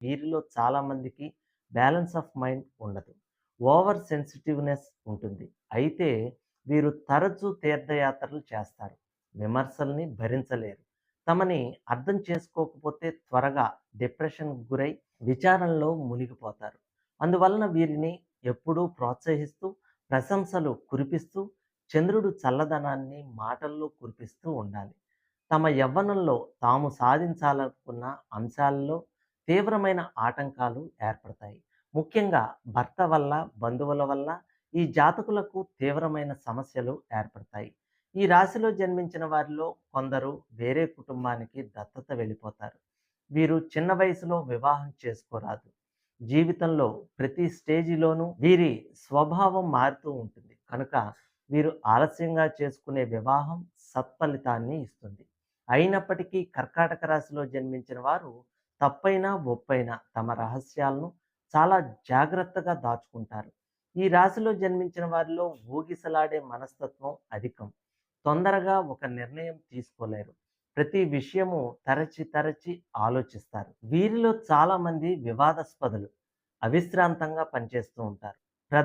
వీరిలో చాలామందికి balance of mind ఉండదు. ఓవర్ సెన్సిటివ్‌నెస్ ఉంటుంది. అయితే వీరు తరచూ తీర్థయాత్రలు చేస్తారు. విమర్శల్ని భరించలేరు. తమని అర్థం చేసుకోకపోతే త్వరగా డిప్రెషన్‌కి గురై విచారణలో మునిగిపోతారు. అందువలన వీరిని ఎప్పుడూ ప్రోత్సహిస్తూ, ప్రశంసలు కురిపిస్తూ, చంద్రుడు చల్లదనాన్ని మాటల్లో కురిపిస్తూ ఉండాలి. తమ యవ్వనంలో తాము సాధించాలనుకున్న అంశాల్లో తీవ్రమైన ఆటంకాలు ఏర్పడతాయి. ముఖ్యంగా భర్త వల్ల, బంధువుల వల్ల ఈ జాతకులకు తీవ్రమైన సమస్యలు ఏర్పడతాయి. ఈ రాశిలో జన్మించిన వారిలో కొందరు వేరే కుటుంబానికి దత్తత వెళ్ళిపోతారు. వీరు చిన్న వయసులో వివాహం చేసుకోరాదు. జీవితంలో ప్రతి స్టేజిలోనూ వీరి స్వభావం మారుతూ ఉంటుంది. కనుక వీరు ఆలస్యంగా చేసుకునే వివాహం సత్ఫలితాన్ని ఇస్తుంది. అయినప్పటికీ కర్కాటక రాశిలో జన్మించిన వారు తప్పైనా, ఒప్పైనా తమ రహస్యాలను చాలా జాగ్రత్తగా దాచుకుంటారు. ఈ రాశిలో జన్మించిన వారిలో ఊగిసలాడే మనస్తత్వం అధికం. తొందరగా ఒక నిర్ణయం తీసుకోలేరు. ప్రతి విషయము తరచి తరచి ఆలోచిస్తారు. వీరిలో చాలామంది వివాదాస్పదులు. అవిశ్రాంతంగా పనిచేస్తూ ఉంటారు.